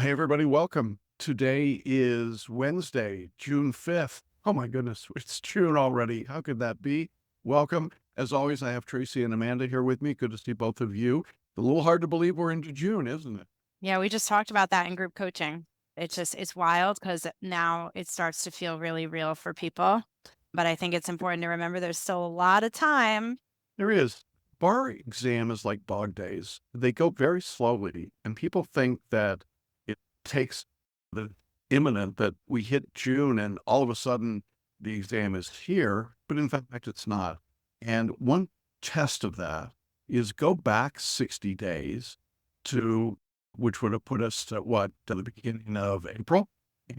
Hey, everybody, welcome. Today is Wednesday, June 5th. Oh, my goodness, it's June already. How could that be? Welcome. As always, I have Tracey and Amanda here with me. Good to see both of you. A little hard to believe we're into June, isn't it? Yeah, we just talked about that in group coaching. It's wild because now it starts to feel really real for people. But I think it's important to remember there's still a lot of time. There is. Bar exam is like dog days. They go very slowly, and people think that it takes the imminent that we hit June and all of a sudden the exam is here, but in fact it's not. And one test of that is go back 60 days to which would have put us to the beginning of April.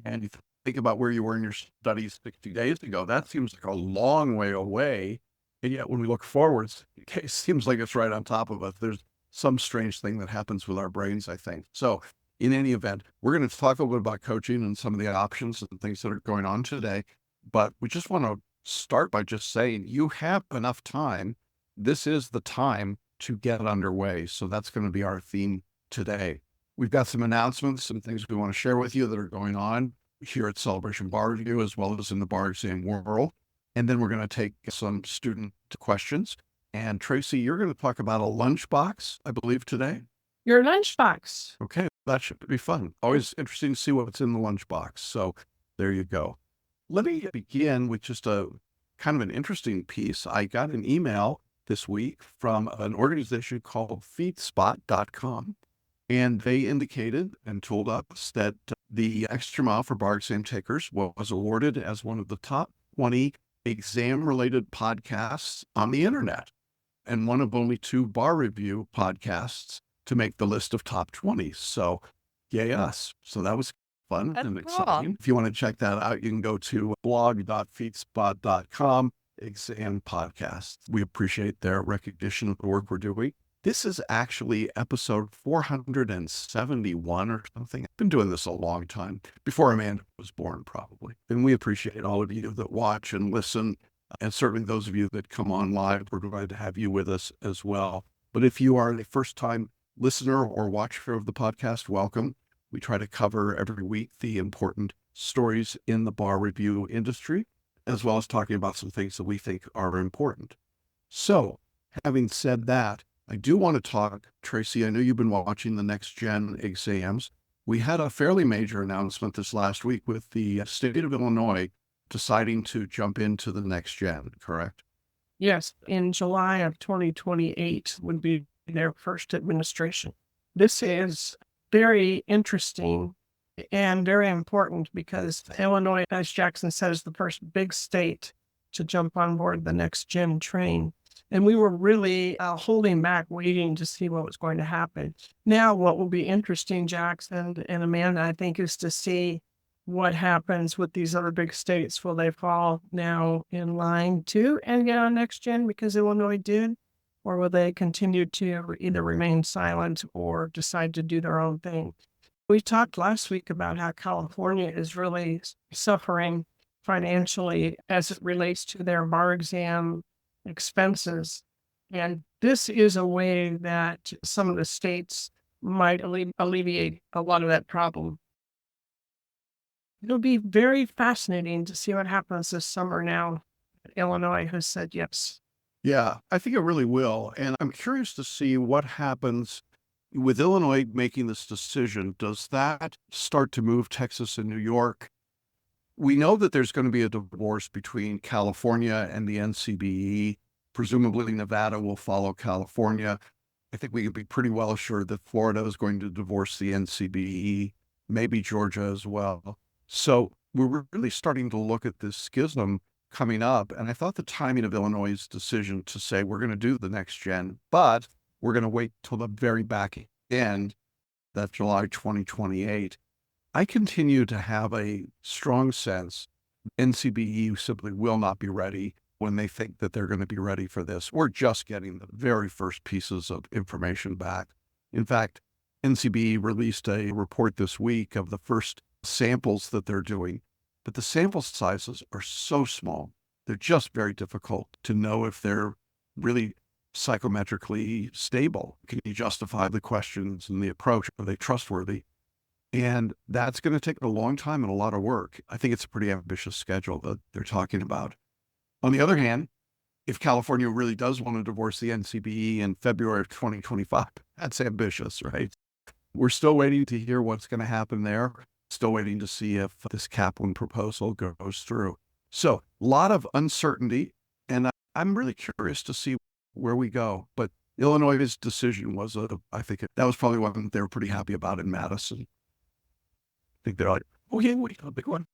And you think about where you were in your studies 60 days ago, that seems like a long way away. And yet, when we look forwards, it seems like it's right on top of us. There's some strange thing that happens with our brains, I think. So, in any event, we're going to talk a little bit about coaching and some of the options and things that are going on today. But we just want to start by just saying you have enough time. This is the time to get underway. So, that's going to be our theme today. We've got some announcements, some things we want to share with you that are going on here at Celebration Bar Review, as well as in the bar exam world. And then we're going to take some student questions. And Tracey, you're going to talk about a lunchbox, I believe, today. Your lunchbox. Okay, that should be fun. Always interesting to see what's in the lunchbox. So there you go. Let me begin with just a kind of an interesting piece. I got an email this week from an organization called feedspot.com. And they indicated and told us that the Extra Mile for Bar Exam Takers was awarded as one of the top 20 exam-related podcasts on the internet, and one of only 2 bar review podcasts to make the list of top 20. So, yay us. So that was fun That's and cool. exciting. If you want to check that out, you can go to blog.feedspot.com, exam podcasts. We appreciate their recognition of the work we're doing. This is actually episode 471 or something. I've been doing this a long time, before Amanda was born, probably. And we appreciate all of you that watch and listen, and certainly those of you that come on live. We're glad to have you with us as well. But if you are a first-time listener or watcher of the podcast, welcome. We try to cover every week the important stories in the bar review industry, as well as talking about some things that we think are important. So, having said that, I do want to talk, Tracey, I know you've been watching the next gen exams. We had a fairly major announcement this last week with the state of Illinois deciding to jump into the next gen, correct? Yes, in July of 2028 would be their first administration. This is very interesting and very important because Illinois, as Jackson said, is the first big state to jump on board the next gen train. And we were really holding back, waiting to see what was going to happen. Now, what will be interesting, Jackson and Amanda, I think, is to see what happens with these other big states. Will they fall now in line too and get on next gen because Illinois did? Or will they continue to either remain silent or decide to do their own thing? We talked last week about how California is really suffering financially as it relates to their bar exam expenses. And this is a way that some of the states might alleviate a lot of that problem. It'll be very fascinating to see what happens this summer now. Illinois has said yes. Yeah, I think it really will. And I'm curious to see what happens with Illinois making this decision. Does that start to move Texas and New York? We know that there's going to be a divorce between California and the NCBE. Presumably, Nevada will follow California. I think we can be pretty well assured that Florida is going to divorce the NCBE, maybe Georgia as well. So we're really starting to look at this schism coming up. And I thought the timing of Illinois' decision to say we're going to do the next gen, but we're going to wait till the very back end, that July 2028. I continue to have a strong sense NCBE simply will not be ready when they think that they're going to be ready for this. We're just getting the very first pieces of information back. In fact, NCBE released a report this week of the first samples that they're doing, but the sample sizes are so small. They're just very difficult to know if they're really psychometrically stable. Can you justify the questions and the approach? Are they trustworthy? And that's going to take a long time and a lot of work. I think it's a pretty ambitious schedule that they're talking about. On the other hand, if California really does want to divorce the NCBE in February of 2025, that's ambitious, right? We're still waiting to hear what's going to happen there. Still waiting to see if this Kaplan proposal goes through. So a lot of uncertainty, and I'm really curious to see where we go. But Illinois' decision was, I think that was probably one they were pretty happy about in Madison. I think they're like, okay, we got a big one.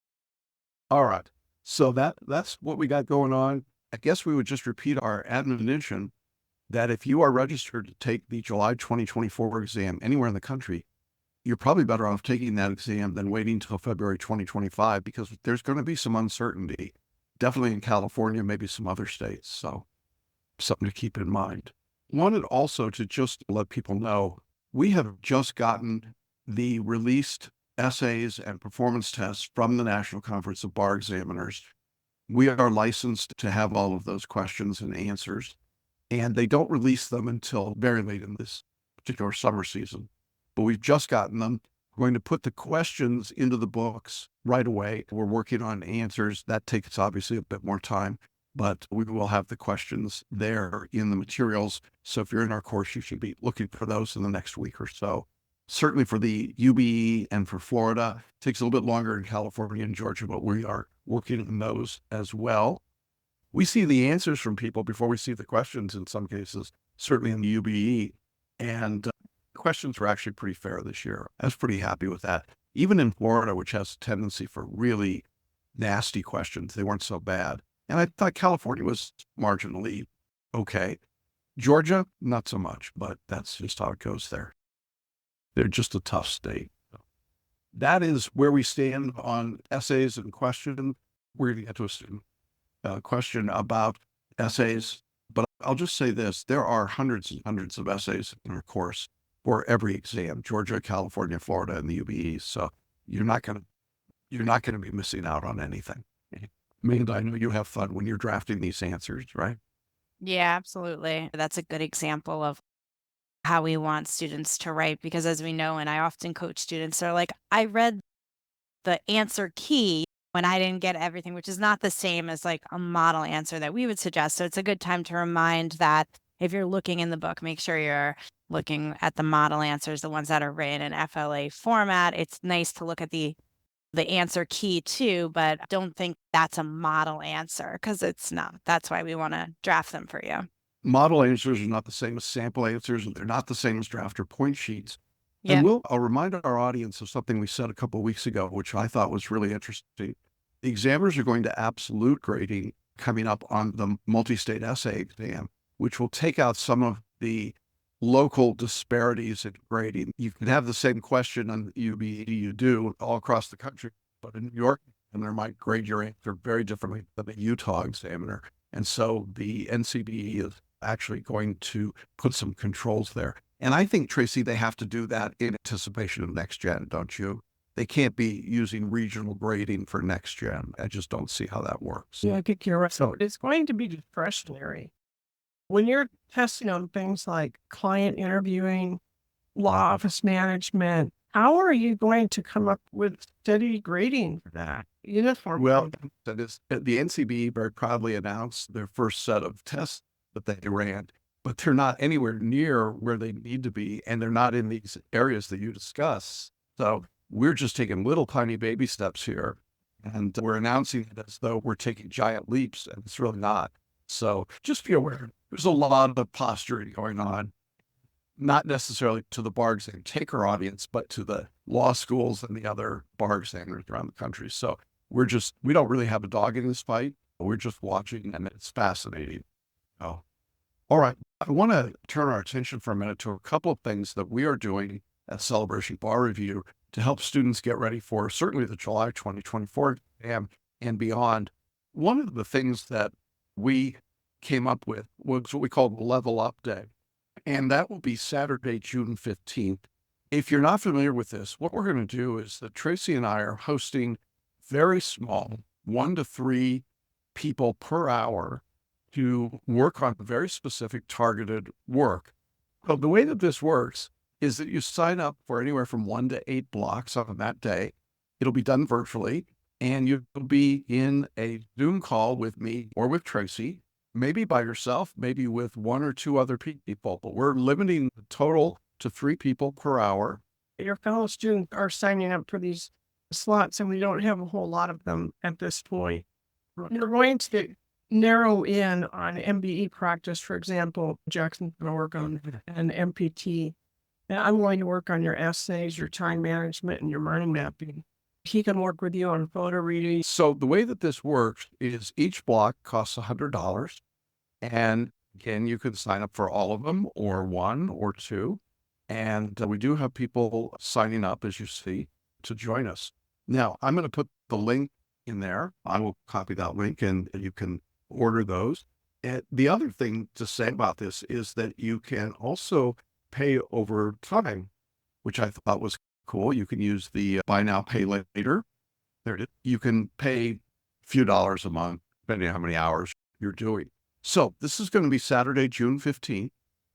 All right. So that's what we got going on. I guess we would just repeat our admonition that if you are registered to take the July 2024 exam anywhere in the country, you're probably better off taking that exam than waiting until February 2025, because there's going to be some uncertainty, definitely in California, maybe some other states. So something to keep in mind. Wanted also to just let people know, we have just gotten the released essays and performance tests from the National Conference of Bar Examiners. We are licensed to have all of those questions and answers, and they don't release them until very late in this particular summer season. But we've just gotten them. We're going to put the questions into the books right away. We're working on answers. That takes obviously a bit more time, but we will have the questions there in the materials. So if you're in our course, you should be looking for those in the next week or so. Certainly for the UBE and for Florida, it takes a little bit longer in California and Georgia, but we are working on those as well. We see the answers from people before we see the questions in some cases, certainly in the UBE. And questions were actually pretty fair this year. I was pretty happy with that. Even in Florida, which has a tendency for really nasty questions, they weren't so bad. And I thought California was marginally okay. Georgia, not so much, but that's just how it goes there. They're just a tough state. That is where we stand on essays and questions. We're going to get to a student question about essays, but I'll just say this. There are hundreds and hundreds of essays in our course for every exam, Georgia, California, Florida, and the UBE. So you're not going to be missing out on anything. Amanda, I know you have fun when you're drafting these answers, right? Yeah, absolutely. That's a good example of how we want students to write, because as we know, and I often coach students, they're like, I read the answer key when I didn't get everything, which is not the same as like a model answer that we would suggest. So it's a good time to remind that if you're looking in the book, make sure you're looking at the model answers, the ones that are written in FLA format. It's nice to look at the answer key too, but don't think that's a model answer, because it's not. That's why we want to draft them for you. Model answers are not the same as sample answers, and they're not the same as draft or point sheets. Yeah. And I'll remind our audience of something we said a couple of weeks ago, which I thought was really interesting. The examiners are going to absolute grading coming up on the multi-state essay exam, which will take out some of the local disparities in grading. You can have the same question on the UBE you do all across the country, but in New York, and they might grade your answer very differently than the Utah examiner. And so the NCBE is actually going to put some controls there. And I think, Tracey, they have to do that in anticipation of next gen, don't you? They can't be using regional grading for next gen. I just don't see how that works. Yeah, I think you're right. So it's going to be discretionary. When you're testing on things like client interviewing, law office management, how are you going to come up with steady grading for that? Uniform. Well, that is, the NCBE very proudly announced their first set of tests that they ran, but they're not anywhere near where they need to be, and they're not in these areas that you discuss. So we're just taking little tiny baby steps here, and we're announcing it as though we're taking giant leaps, and it's really not. So just be aware, there's a lot of posturing going on, not necessarily to the bar exam taker audience, but to the law schools and the other bar examiners around the country. So we don't really have a dog in this fight. We're just watching, and it's fascinating. Oh, all right. I want to turn our attention for a minute to a couple of things that we are doing at Celebration Bar Review to help students get ready for certainly the July 2024 exam and beyond. One of the things that we came up with was what we call the Level Up Day, and that will be Saturday, June 15th. If you're not familiar with this, what we're going to do is that Tracey and I are hosting very small, 1 to 3 people per hour to work on very specific targeted work. Well, the way that this works is that you sign up for anywhere from 1 to 8 blocks on that day. It'll be done virtually, and you'll be in a Zoom call with me or with Tracey, maybe by yourself, maybe with 1 or 2 other people, but we're limiting the total to 3 people per hour. Your fellow students are signing up for these slots, and we don't have a whole lot of them at this point. You're going to narrow in on MBE practice, for example. Jackson's going to work on an MPT. And I'm going to work on your essays, your time management, and your mind mapping. He can work with you on photo reading. So the way that this works is each block costs $100. And again, you can sign up for all of them or 1 or 2. And we do have people signing up, as you see, to join us. Now, I'm going to put the link in there. I will copy that link and you can order those. And the other thing to say about this is that you can also pay over time, which I thought was cool. You can use the buy now, pay later. There it is. You can pay a few dollars a month, depending on how many hours you're doing. So this is going to be Saturday, June 15th.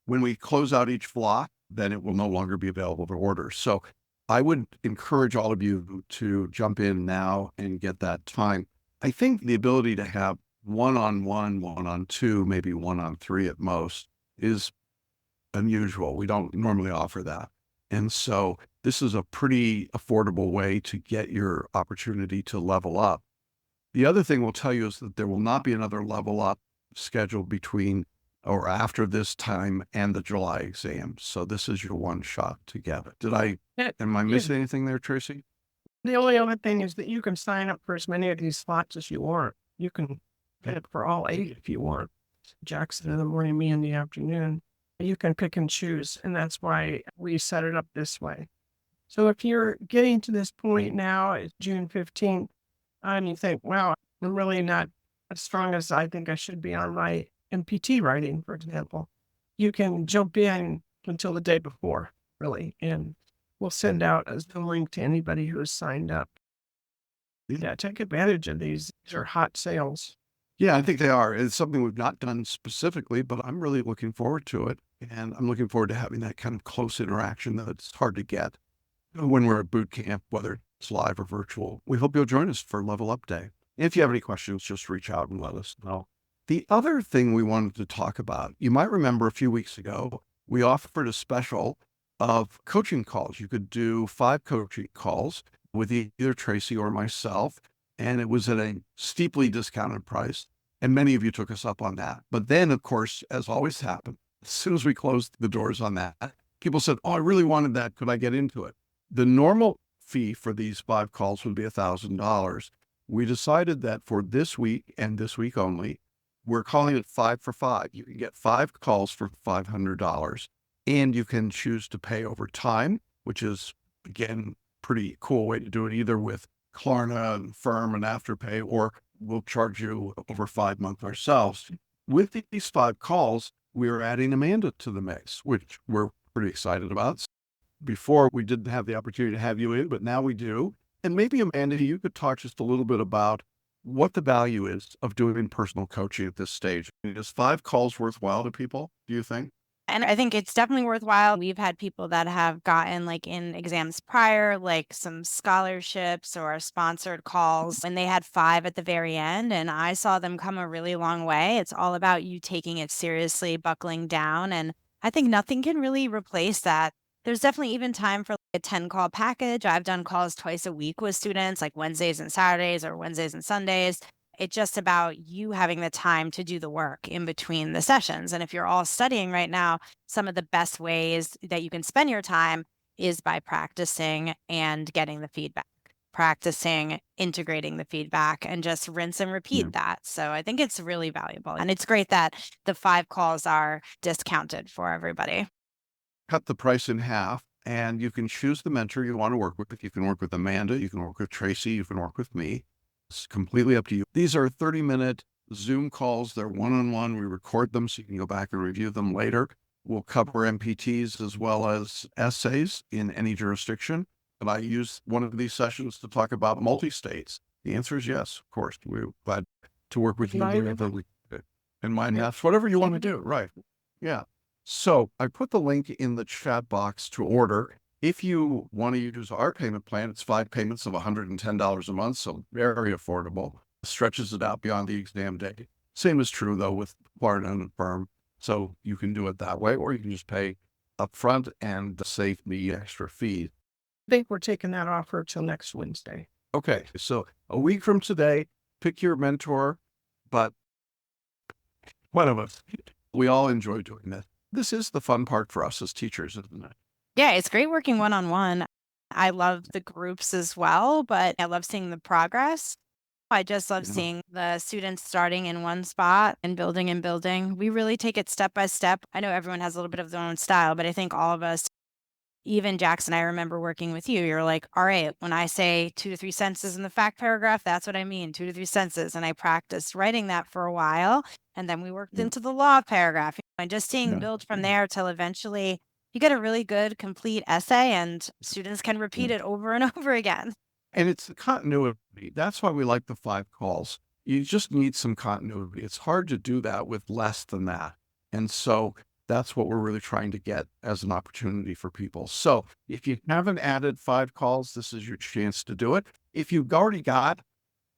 When we close out each block, then it will no longer be available for order. So I would encourage all of you to jump in now and get that time. I think the ability to have 1-on-1, 1-on-2, maybe 1-on-3 at most is unusual. We don't normally offer that. And so this is a pretty affordable way to get your opportunity to level up. The other thing we'll tell you is that there will not be another level up scheduled between or after this time and the July exam. So this is your one shot to get it. Am I missing anything there, Tracey? The only other thing is that you can sign up for as many of these slots as you want. You can get it for all 8 if you want. Jackson in the morning, me in the afternoon. You can pick and choose, and that's why we set it up this way. So if you're getting to this point now, it's June 15th, and you think, wow, I'm really not as strong as I think I should be on my MPT writing, for example, you can jump in until the day before, really, and we'll send out a link to anybody who has signed up. Yeah, take advantage of these. These are hot sales. Yeah, I think they are. It's something we've not done specifically, but I'm really looking forward to it. And I'm looking forward to having that kind of close interaction that it's hard to get when we're at boot camp, whether it's live or virtual. We hope you'll join us for Level Up Day. If you have any questions, just reach out and let us know. The other thing we wanted to talk about, you might remember a few weeks ago, we offered a special of coaching calls. You could do 5 coaching calls with either Tracey or myself, and it was at a steeply discounted price. And many of you took us up on that. But then, of course, as always happened, as soon as we closed the doors on that, people said, oh, I really wanted that. Could I get into it? The normal fee for these 5 calls would be $1,000. We decided that for this week and this week only, we're calling it 5 for 5. You can get 5 calls for $500, and you can choose to pay over time, which is, again, pretty cool way to do it, either with Klarna and Firm and Afterpay, or we'll charge you over 5 months ourselves. With these 5 calls, we are adding Amanda to the mix, which we're pretty excited about. Before, we didn't have the opportunity to have you in, but now we do. And maybe, Amanda, you could talk just a little bit about what the value is of doing personal coaching at this stage. Is 5 calls worthwhile to people, do you think? And I think it's definitely worthwhile. We've had people that have gotten like in exams prior, like some scholarships or sponsored calls, and they had 5 at the very end. And I saw them come a really long way. It's all about you taking it seriously, buckling down. And I think nothing can really replace that. There's definitely even time for like a 10-call package. I've done calls twice a week with students, like Wednesdays and Saturdays or Wednesdays and Sundays. It's just about you having the time to do the work in between the sessions. And if you're all studying right now, some of the best ways that you can spend your time is by practicing and getting the feedback, practicing, integrating the feedback, and just rinse and repeat that. So I think it's really valuable. And it's great that the 5 calls are discounted for everybody. Cut the price in half, and you can choose the mentor you want to work with. You can work with Amanda, you can work with Tracey, you can work with me. It's completely up to you. These are 30-minute Zoom calls. They're one-on-one. We record them so you can go back and review them later. We'll cover MPTs as well as essays in any jurisdiction. And I use one of these sessions to talk about multi-states. The answer is yes, of course. We're glad to work with you. And mind maps, whatever you want to do. Right. Yeah. So I put the link in the chat box to order. If you want to use our payment plan, it's 5 payments of $110 a month, so very affordable. Stretches it out beyond the exam day. Same is true, though, with Florida and Firm. So you can do it that way, or you can just pay upfront and save the extra fee. I think we're taking that offer till next Wednesday. Okay, so a week from today, pick your mentor, but one of us, we all enjoy doing this. This is the fun part for us as teachers, isn't it? Yeah, it's great working one-on-one. I love the groups as well, but I love seeing the progress. I just love Yeah. seeing the students starting in one spot and building and building. We really take it step by step. I know everyone has a little bit of their own style, but I think all of us, even Jackson, I remember working with you, you're like, all right, when I say 2 to 3 sentences in the fact paragraph, that's what I mean, 2 to 3 sentences. And I practiced writing that for a while. And then we worked Yeah. into the law paragraph and just seeing Yeah. build from there till eventually you get a really good, complete essay and students can repeat Yeah. it over and over again. And it's the continuity. That's why we like the 5 calls. You just need some continuity. It's hard to do that with less than that. And so that's what we're really trying to get as an opportunity for people. So if you haven't added 5 calls, this is your chance to do it. If you've already got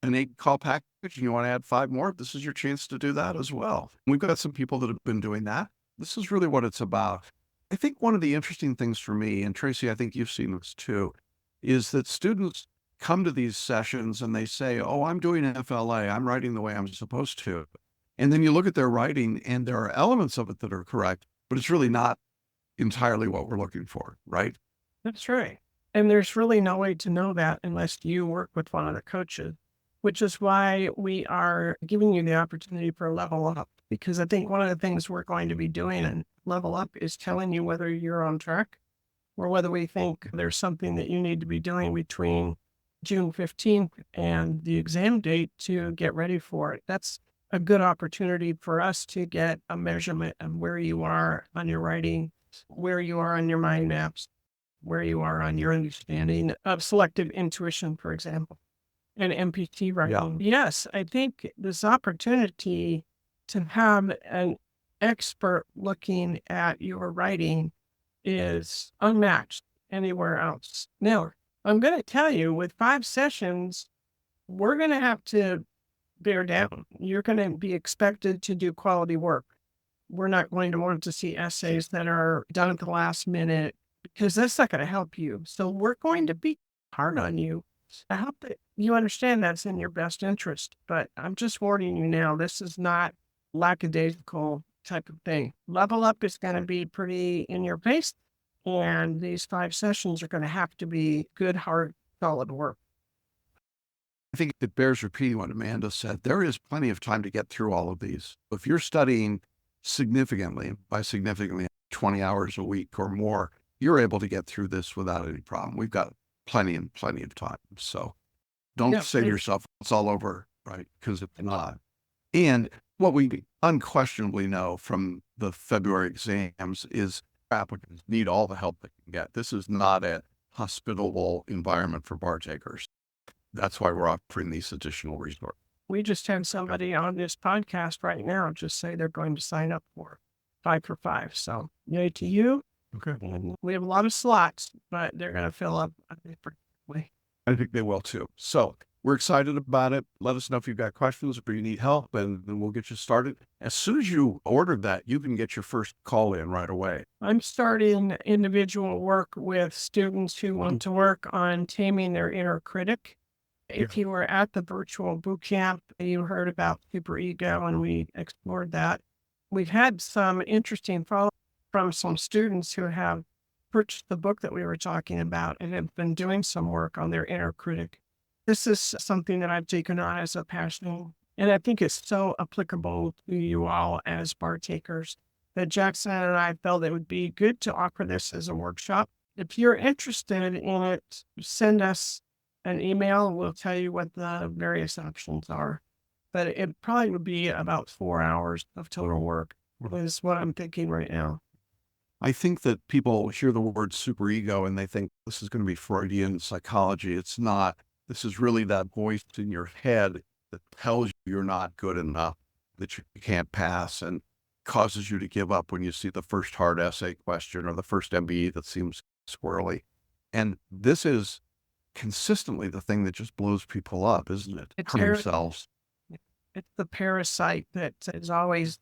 an 8 call package and you want to add 5 more, this is your chance to do that as well. We've got some people that have been doing that. This is really what it's about. I think one of the interesting things for me, and Tracey, I think you've seen this too, is that students come to these sessions and they say, oh, I'm doing FLA. I'm writing the way I'm supposed to. And then you look at their writing and there are elements of it that are correct, but it's really not entirely what we're looking for, right? That's right. And there's really no way to know that unless you work with one of the coaches, which is why we are giving you the opportunity for level up. Because I think one of the things we're going to be doing in level up is telling you whether you're on track or whether we think there's something that you need to be doing between June 15th and the exam date to get ready for it. That's a good opportunity for us to get a measurement of where you are on your writing, where you are on your mind maps, where you are on your understanding of selective intuition, for example, and MPT writing. Yes, I think this opportunity to have an expert looking at your writing is unmatched anywhere else. Now, I'm going to tell you with 5 sessions, we're going to have to bear down. You're going to be expected to do quality work. We're not going to want to see essays that are done at the last minute because that's not going to help you. So we're going to be hard on you. I hope that you understand that's in your best interest, but I'm just warning you now, this is not lackadaisical type of thing. Level up is going to be pretty in your face, and these 5 sessions are going to have to be good, hard, solid work. I think it bears repeating what Amanda said. There is plenty of time to get through all of these. If you're studying significantly, by significantly 20 hours a week or more, you're able to get through this without any problem. We've got plenty and plenty of time. So don't say to yourself, it's all over, right? Because it's not. And what we unquestionably know from the February exams is applicants need all the help they can get. This is not a hospitable environment for bar takers. That's why we're offering these additional resources. We just had somebody on this podcast right now just say they're going to sign up for 5 for 5. So yay to you. Okay. And we have a lot of slots, but they're going to fill up, I think, pretty quickly. I think they will too. So we're excited about it. Let us know if you've got questions or you need help, and we'll get you started. As soon as you order that, you can get your first call in right away. I'm starting individual work with students who want to work on taming their inner critic. If you were at the virtual boot camp, you heard about superego and we explored that. We've had some interesting follow-up from some students who have purchased the book that we were talking about and have been doing some work on their inner critic. This is something that I've taken on as a passion, and I think it's so applicable to you all as bar takers that Jackson and I felt it would be good to offer this as a workshop. If you're interested in it, send us an email and we'll tell you what the various options are. But it probably would be about 4 hours of total work is what I'm thinking right now. I think that people hear the word superego and they think this is going to be Freudian psychology. It's not. This is really that voice in your head that tells you you're not good enough, that you can't pass. And causes you to give up when you see the first hard essay question or the first MBE that seems squirrely. And this is consistently the thing that just blows people up, isn't it? It's For very, themselves. it's the parasite that is always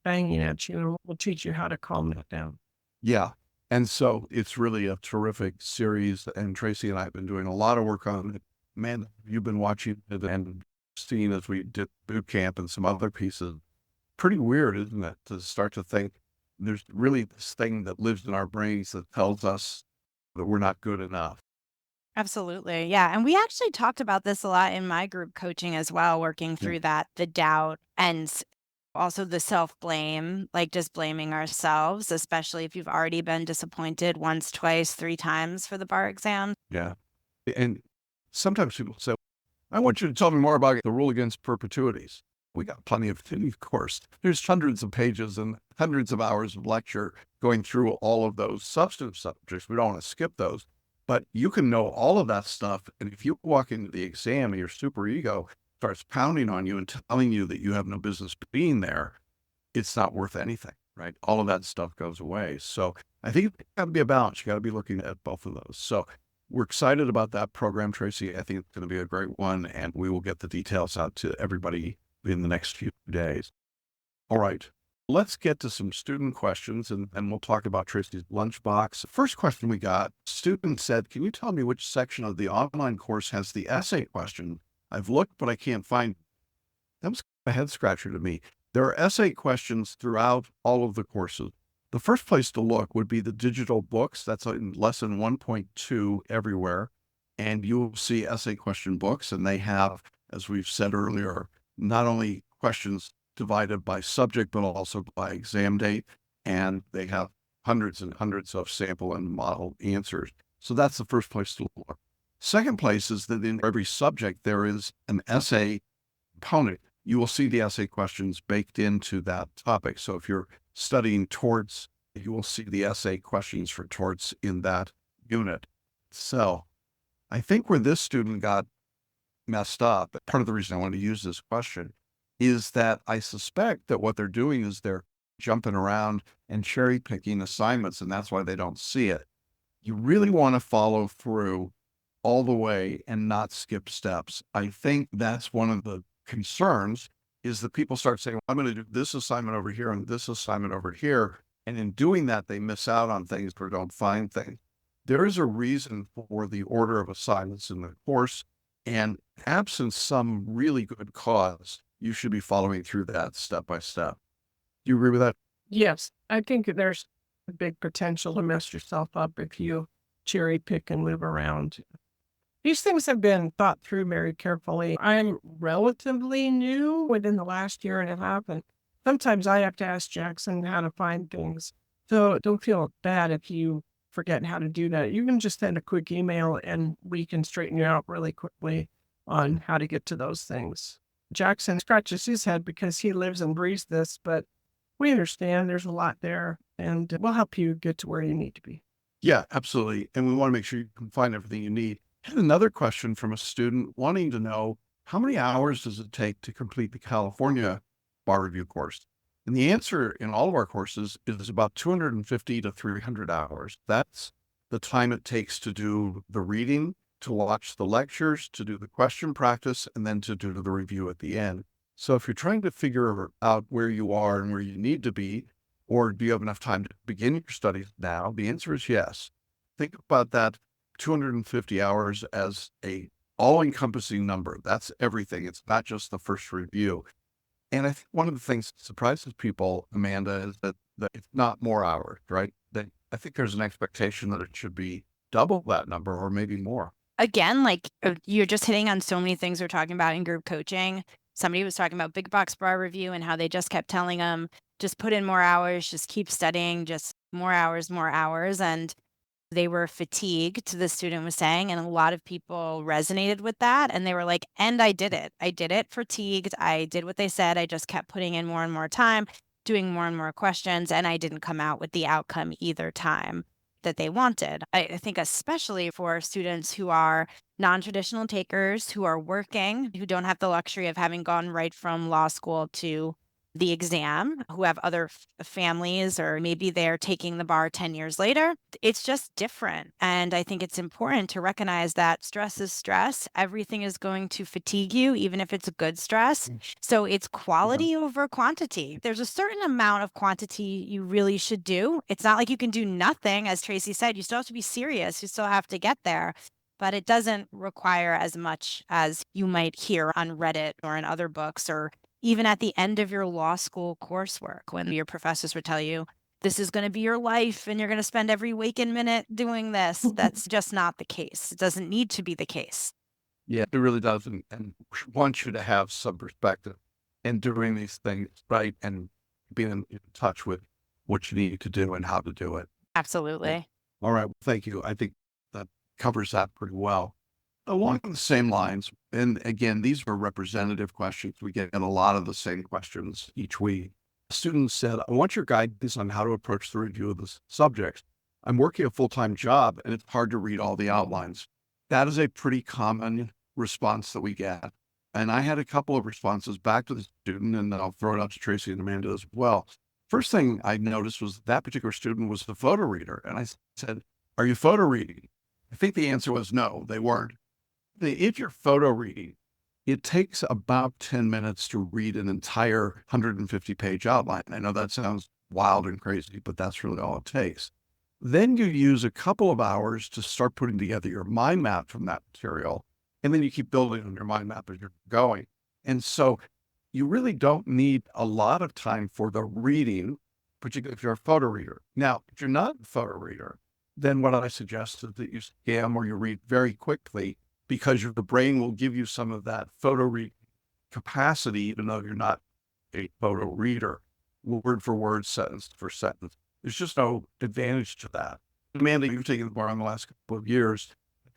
banging at you and will teach you how to calm that down. Yeah. And so it's really a terrific series. And Tracy and I have been doing a lot of work on it. Man, you've been watching it and seeing as we did boot camp and some other pieces. Pretty weird, isn't it? To start to think there's really this thing that lives in our brains that tells us that we're not good enough. Absolutely. Yeah. And we actually talked about this a lot in my group coaching as well, working Yeah. through that, the doubt and also the self blame, like just blaming ourselves, especially if you've already been disappointed once, twice, three times for the bar exam. Yeah. And sometimes people say, I want you to tell me more about the rule against perpetuities. We got plenty of things, of course. There's hundreds of pages and hundreds of hours of lecture going through all of those substantive subjects. We don't want to skip those, but you can know all of that stuff. And if you walk into the exam and your super ego starts pounding on you and telling you that you have no business being there, it's not worth anything, right? All of that stuff goes away. So I think it's got to be a balance. You got to be looking at both of those. So we're excited about that program, Tracy. I think it's going to be a great one, and we will get the details out to everybody in the next few days. All right, let's get to some student questions, and we'll talk about Tracy's lunchbox. First question we got, student said, can you tell me which section of the online course has the essay question? I've looked, but I can't find it. That was a head scratcher to me. There are essay questions throughout all of the courses. The first place to look would be the digital books. That's in lesson 1.2 everywhere. And you'll see essay question books. And they have, as we've said earlier, not only questions divided by subject, but also by exam date. And they have hundreds and hundreds of sample and model answers. So that's the first place to look. Second place is that in every subject, there is an essay component. You will see the essay questions baked into that topic. So if you're studying torts, you will see the essay questions for torts in that unit. So I think where this student got messed up, part of the reason I wanted to use this question is that I suspect that what they're doing is they're jumping around and cherry picking assignments, and that's why they don't see it. You really want to follow through all the way and not skip steps. I think that's one of the concerns is that people start saying, I'm going to do this assignment over here and this assignment over here. And in doing that, they miss out on things or don't find things. There is a reason for the order of assignments in the course. And absent some really good cause, you should be following through that step by step. Do you agree with that? Yes, I think there's a big potential to mess yourself up if you cherry pick and move around. These things have been thought through very carefully. I'm relatively new within the last year and a half, and sometimes I have to ask Jackson how to find things. So don't feel bad if you forget how to do that. You can just send a quick email and we can straighten you out really quickly on how to get to those things. Jackson scratches his head because he lives and breathes this, but we understand there's a lot there and we'll help you get to where you need to be. Yeah, absolutely. And we want to make sure you can find everything you need. I had another question from a student wanting to know how many hours does it take to complete the California bar review course? And the answer in all of our courses is about 250 to 300 hours. That's the time it takes to do the reading, to watch the lectures, to do the question practice, and then to do the review at the end. So if you're trying to figure out where you are and where you need to be, or do you have enough time to begin your studies now? The answer is yes. Think about that 250 hours as a all-encompassing number. That's everything. It's not just the first review. And I think one of the things that surprises people, Amanda, is that it's not more hours, right? That I think there's an expectation that it should be double that number or maybe more. Again, like you're just hitting on so many things we're talking about in group coaching. Somebody was talking about big box bar review and how they just kept telling them, just put in more hours, just keep studying, just more hours, more hours. And they were fatigued, the student was saying, and a lot of people resonated with that. And they were like, and I did it. I did it fatigued. I did what they said. I just kept putting in more and more time, doing more and more questions, and I didn't come out with the outcome either time that they wanted. I think especially for students who are non-traditional takers, who are working, who don't have the luxury of having gone right from law school to the exam who have other families, or maybe they're taking the bar 10 years later. It's just different. And I think it's important to recognize that stress is stress. Everything is going to fatigue you, even if it's a good stress. So it's quality over quantity. There's a certain amount of quantity you really should do. It's not like you can do nothing. As Tracey said, you still have to be serious. You still have to get there. But it doesn't require as much as you might hear on Reddit or in other books, or even at the end of your law school coursework, when your professors would tell you, this is going to be your life and you're going to spend every waking minute doing this. That's just not the case. It doesn't need to be the case. Yeah, it really doesn't. And we want you to have some perspective in doing these things, right? And being in touch with what you need to do and how to do it. Absolutely. All right. Well, thank you. I think that covers that pretty well. Along the same lines, and again, these were representative questions. We get a lot of the same questions each week. Students said, I want your guidance on how to approach the review of this subject. I'm working a full-time job and it's hard to read all the outlines. That is a pretty common response that we get. And I had a couple of responses back to the student, and then I'll throw it out to Tracey and Amanda as well. First thing I noticed was that particular student was the photo reader. And I said, are you photo reading? I think the answer was no, they weren't. If you're photo reading, it takes about 10 minutes to read an entire 150-page outline. I know that sounds wild and crazy, but that's really all it takes. Then you use a couple of hours to start putting together your mind map from that material. And then you keep building on your mind map as you're going. And so you really don't need a lot of time for the reading, particularly if you're a photo reader. Now, if you're not a photo reader, then what I suggest is that you skim or you read very quickly, because the brain will give you some of that photo read capacity, even though you're not a photo reader, word for word, sentence for sentence. There's just no advantage to that. Amanda, you've taken the bar in the last couple of years.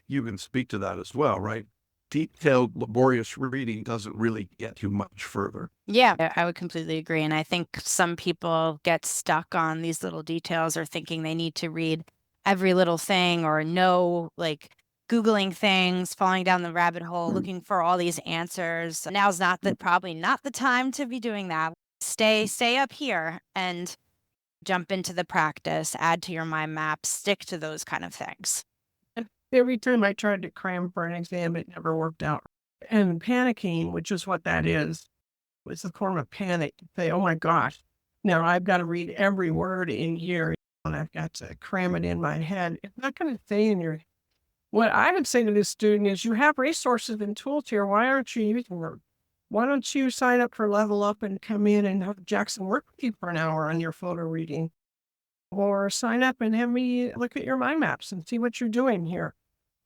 You can speak to that as well, right? Detailed, laborious reading doesn't really get you much further. Yeah, I would completely agree. And I think some people get stuck on these little details, or thinking they need to read every little thing, or know, like, Googling things, falling down the rabbit hole, looking for all these answers. Now's probably not the time to be doing that. Stay up here and jump into the practice, add to your mind map, stick to those kind of things. Every time I tried to cram for an exam, it never worked out. And panicking, which is what that is, was a form of panic. To say, oh my gosh, now I've got to read every word in here and I've got to cram it in my head. It's not going to stay in your. What I would say to this student is, you have resources and tools here. Why aren't you using them? Why don't you sign up for Level Up and come in and have Jackson work with you for an hour on your photo reading? Or sign up and have me look at your mind maps and see what you're doing here.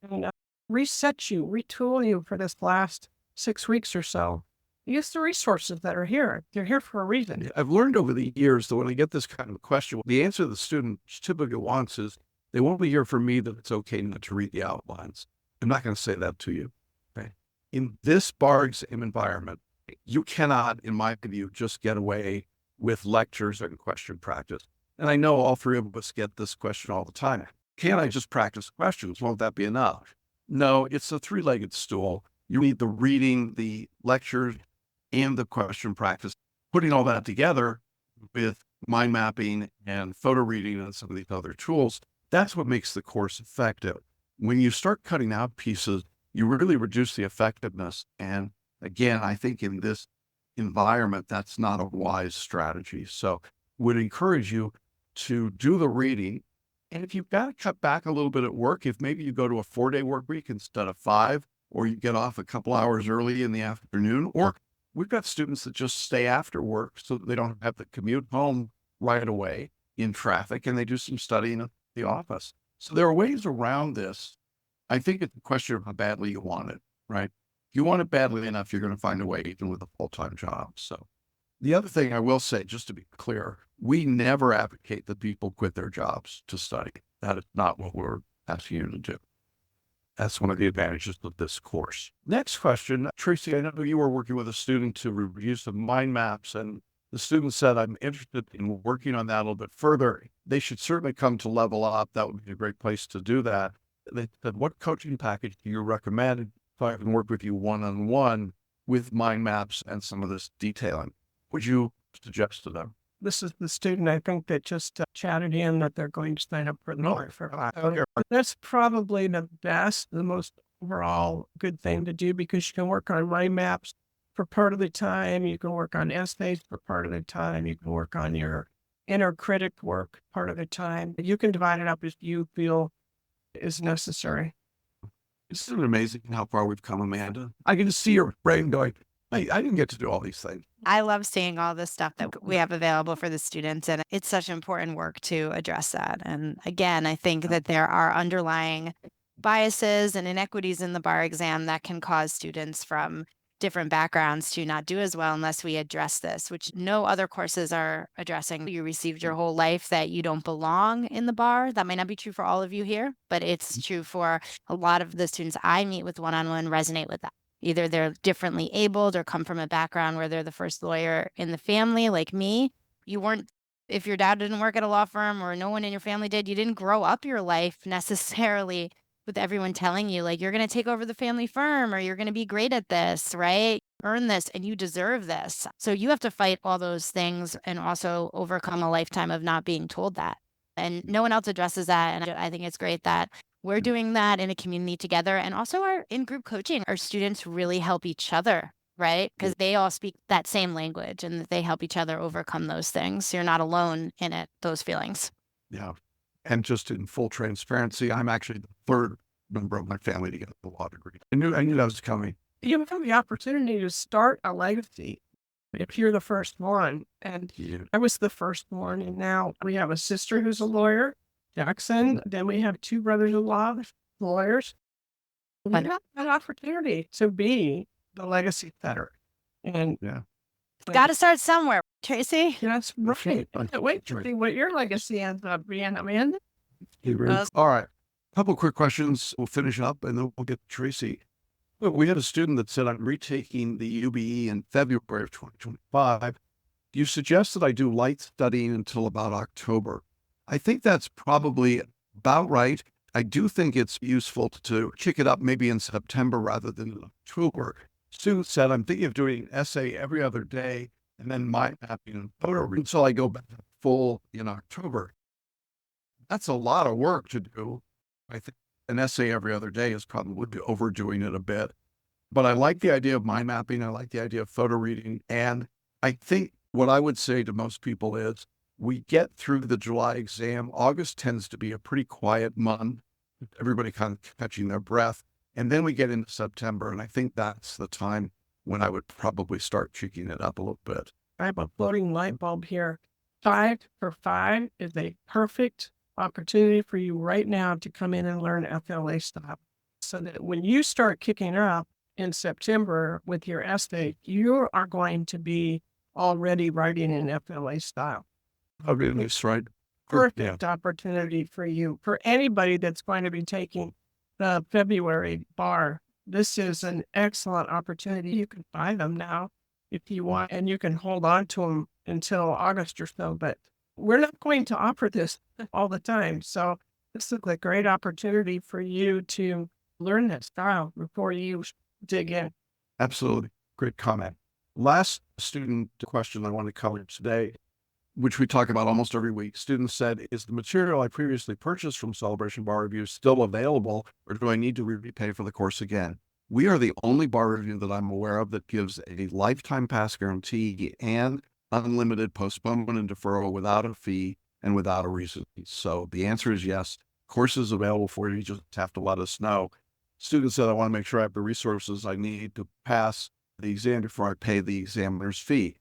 And reset you, retool you for this last 6 weeks or so. Use the resources that are here. They're here for a reason. I've learned over the years that when I get this kind of question, the answer the student typically wants is, they want to hear from me that it's okay not to read the outlines. I'm not going to say that to you. Okay? In this bar exam environment, you cannot, in my view, just get away with lectures and question practice. And I know all three of us get this question all the time. Can't I just practice questions? Won't that be enough? No, it's a three-legged stool. You need the reading, the lectures, and the question practice. Putting all that together with mind mapping and photo reading and some of these other tools, that's what makes the course effective. When you start cutting out pieces, you really reduce the effectiveness. And again, I think in this environment, that's not a wise strategy. So would encourage you to do the reading. And if you've got to cut back a little bit at work, if maybe you go to a 4-day work week instead of 5, or you get off a couple hours early in the afternoon, or we've got students that just stay after work so that they don't have to commute home right away in traffic, and they do some studying at the office. So there are ways around this. I think it's a question of how badly you want it, right? If you want it badly enough, you're going to find a way, even with a full-time job. So the other thing I will say, just to be clear, we never advocate that people quit their jobs to study. That is not what we're asking you to do. That's one of the advantages of this course. Next question, Tracey, I know you were working with a student to review some mind maps, and the student said, I'm interested in working on that a little bit further. They should certainly come to Level Up. That would be a great place to do that. They said, what coaching package do you recommend so I can work with you one-on-one with mind maps and some of this detailing? Would you suggest to them? This is the student, I think, that just chatted in that they're going to sign up for the No. for That's probably the best, the most overall good thing to do, because you can work on mind maps for part of the time. You can work on essays for part of the time. You can work on your inner critic work part of the time. You can divide it up as you feel is necessary. Isn't it amazing how far we've come, Amanda? I can see your brain going, hey, I didn't get to do all these things. I love seeing all the stuff that we have available for the students, and it's such important work to address that. And again, I think that there are underlying biases and inequities in the bar exam that can cause students from different backgrounds to not do as well unless we address this, which no other courses are addressing. You received your whole life that you don't belong in the bar. That might not be true for all of you here, but it's true for a lot of the students I meet with one-on-one resonate with that. Either they're differently abled or come from a background where they're the first lawyer in the family, like me. You weren't, if your dad didn't work at a law firm or no one in your family did, you didn't grow up your life necessarily with everyone telling you, like, you're going to take over the family firm or you're going to be great at this, right? Earn this and you deserve this. So you have to fight all those things and also overcome a lifetime of not being told that. And no one else addresses that. And I think it's great that we're doing that in a community together. And also our in-group coaching, our students really help each other, right? Because they all speak that same language and they help each other overcome those things. So you're not alone in it, those feelings. Yeah. And just in full transparency, I'm actually the third member of my family to get a law degree. I knew that was coming. You have the opportunity to start a legacy if you're the first one. And I was the first one. And now we have a sister who's a lawyer, Jackson. Then we have two brothers-in-law, lawyers. We have an opportunity to be the legacy setter. And got to start somewhere, Tracey. that's right. I can't wait to see what your legacy ends up being, Amanda. All right. A couple quick questions. We'll finish up and then we'll get to Tracey. Well, we had a student that said, I'm retaking the UBE in February of 2025. You suggest that I do light studying until about October. I think that's probably about right. I do think it's useful to kick it up maybe in September rather than in October. Student said, I'm thinking of doing an essay every other day and then mind mapping and photo reading until I go back full in October. That's a lot of work to do. I think an essay every other day is probably overdoing it a bit. But I like the idea of mind mapping. I like the idea of photo reading. And I think what I would say to most people is we get through the July exam. August tends to be a pretty quiet month. Everybody kind of catching their breath. And then we get into September. And I think that's the time when I would probably start kicking it up a little bit. I have a floating light bulb here. 5 for 5 is a perfect opportunity for you right now to come in and learn FLA style. So that when you start kicking up in September with your essay, you are going to be already writing in FLA style. Okay, that's right. Perfect opportunity for you. For anybody that's going to be taking the February bar, this is an excellent opportunity. You can buy them now if you want, and you can hold on to them until August or so, but we're not going to offer this all the time. So this is a great opportunity for you to learn that style before you dig in. Absolutely. Great comment. Last student question I want to cover today, which we talk about almost every week. Students said, is the material I previously purchased from Celebration Bar Review still available, or do I need to repay for the course again? We are the only bar review that I'm aware of that gives a lifetime pass guarantee and unlimited postponement and deferral without a fee and without a reason. So the answer is yes. Course is available for you. You just have to let us know. Students said, I want to make sure I have the resources I need to pass the exam before I pay the examiner's fee.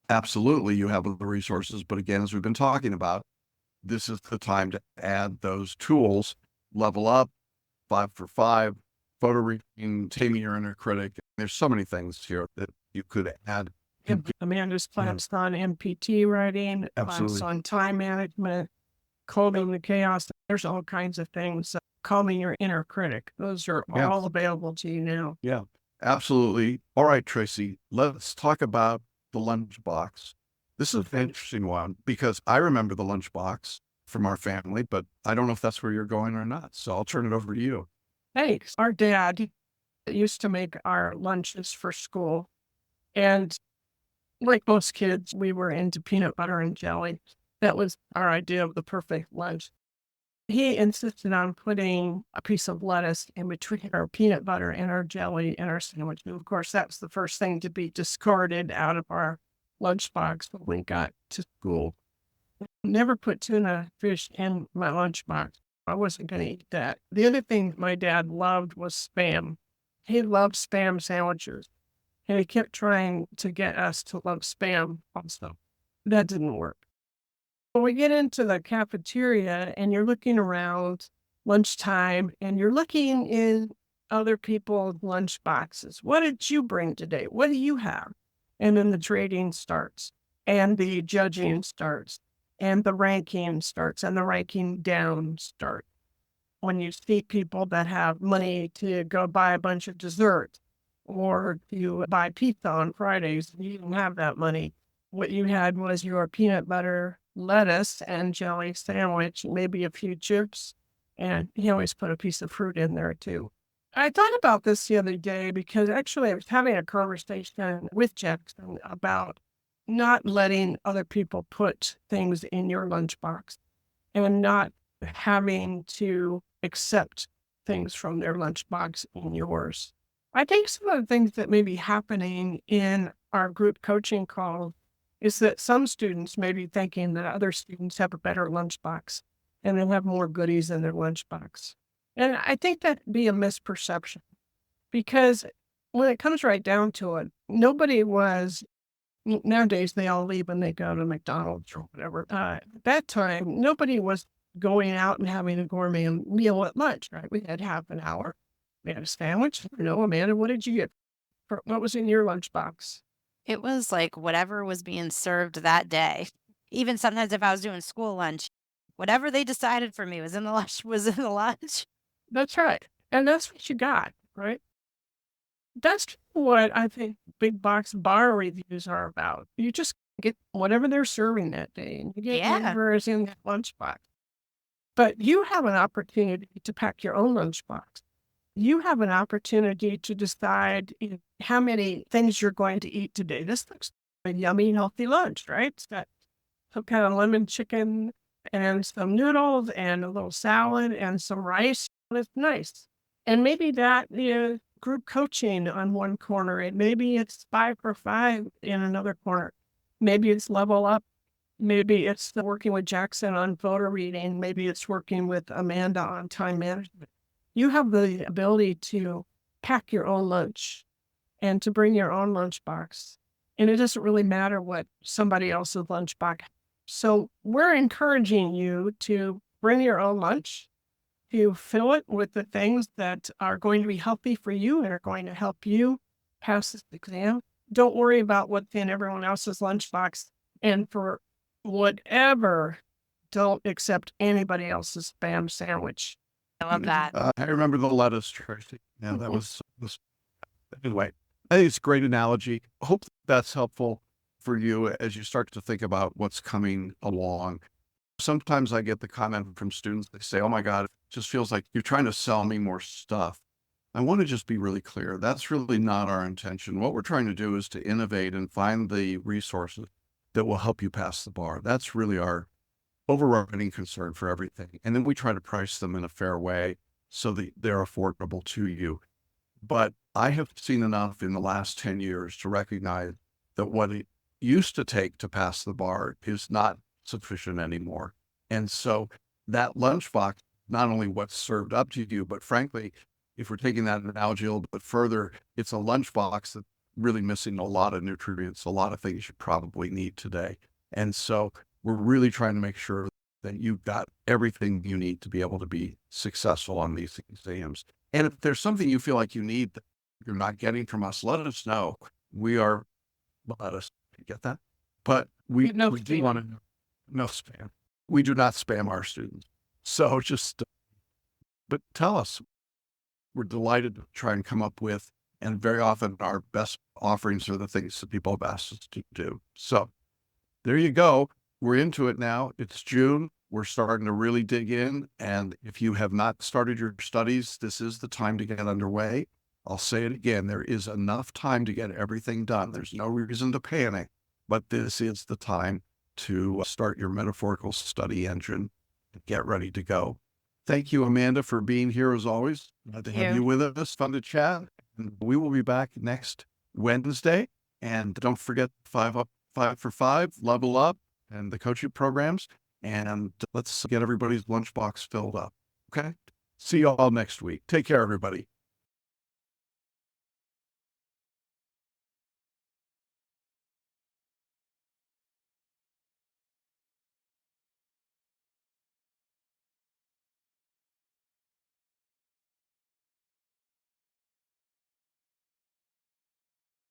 Absolutely, you have the resources. But again, as we've been talking about, this is the time to add those tools, level up, 5 for 5, photo reading, taming your inner critic. There's so many things here that you could add. Amanda's plans on MPT writing, plans on time management, calming the chaos. There's all kinds of things. Calming your inner critic. Those are all available to you now. Yeah, absolutely. All right, Tracey, let's talk about the lunchbox. This is an interesting one because I remember the lunchbox from our family, but I don't know if that's where you're going or not. So I'll turn it over to you. Thanks. Our dad used to make our lunches for school. And Like most kids, we were into peanut butter and jelly. That was our idea of the perfect lunch. He insisted on putting a piece of lettuce in between our peanut butter and our jelly and our sandwich. And of course, that was the first thing to be discarded out of our lunchbox when we got to school. Never put tuna fish in my lunchbox. I wasn't going to eat that. The other thing my dad loved was Spam. He loved Spam sandwiches. And he kept trying to get us to love Spam also. That didn't work. When we get into the cafeteria and you're looking around lunchtime and you're looking in other people's lunch boxes, what did you bring today? What do you have? And then the trading starts and the judging starts and the ranking starts and the ranking down starts. When you see people that have money to go buy a bunch of dessert or you buy pizza on Fridays, you didn't have that money. What you had was your peanut butter, lettuce, and jelly sandwich, maybe a few chips, and he always put a piece of fruit in there too. I thought about this the other day because actually I was having a conversation with Jackson about not letting other people put things in your lunchbox and not having to accept things from their lunchbox in yours. I think some of the things that may be happening in our group coaching call is that some students may be thinking that other students have a better lunchbox and they'll have more goodies in their lunchbox. And I think that'd be a misperception because when it comes right down to it, nobody was, nowadays they all leave when they go to McDonald's or whatever. At that time, nobody was going out and having a gourmet meal at lunch, right? We had half an hour. We had a sandwich. No, Amanda, what did you get? What was in your lunchbox? It was like whatever was being served that day. Even sometimes if I was doing school lunch, whatever they decided for me was in the lunch was in the lunch. That's right. And that's what you got, right? That's what I think big box bar reviews are about. You just get whatever they're serving that day and you get Yeah. whatever is in that lunchbox. But you have an opportunity to pack your own lunchbox. You have an opportunity to decide how many things you're going to eat today. This looks like a yummy, healthy lunch, right? It's got some kind of lemon chicken and some noodles and a little salad and some rice. It's nice. And maybe that is group coaching on one corner, and maybe it's 5 for 5 in another corner. Maybe it's level up. Maybe it's working with Jackson on PhotoReading. Maybe it's working with Amanda on time management. You have the ability to pack your own lunch and to bring your own lunchbox. And it doesn't really matter what somebody else's lunchbox. So we're encouraging you to bring your own lunch, to fill it with the things that are going to be healthy for you and are going to help you pass this exam. Don't worry about what's in everyone else's lunchbox. And for whatever, don't accept anybody else's Spam sandwich. I love that. I remember the lettuce, Tracy. Yeah, that was anyway. I think it's a great analogy. Hope that's helpful for you as you start to think about what's coming along. Sometimes I get the comment from students, they say, oh my God, it just feels like you're trying to sell me more stuff. I want to just be really clear. That's really not our intention. What we're trying to do is to innovate and find the resources that will help you pass the bar. That's really our overriding concern for everything. And then we try to price them in a fair way so that they're affordable to you. But I have seen enough in the last 10 years to recognize that what it used to take to pass the bar is not sufficient anymore. And so that lunchbox, not only what's served up to you, but frankly, if we're taking that analogy a little bit further, it's a lunchbox that's really missing a lot of nutrients, a lot of things you probably need today. And so we're really trying to make sure that you've got everything you need to be able to be successful on these exams. And if there's something you feel like you need that you're not getting from us, let us know. Let us get that. But we do want to know. No spam. We do not spam our students. So but tell us. We're delighted to try and come up with, and very often our best offerings are the things that people have asked us to do. So there you go. We're into it now. It's June. We're starting to really dig in. And if you have not started your studies, this is the time to get underway. I'll say it again. There is enough time to get everything done. There's no reason to panic. but this is the time to start your metaphorical study engine and get ready to go. Thank you, Amanda, for being here as always. Glad to have you with us. Fun to chat. And we will be back next Wednesday. And don't forget 5 for 5, level up, and the coaching programs. And let's get everybody's lunchbox filled up. Okay. See you all next week. Take care, everybody.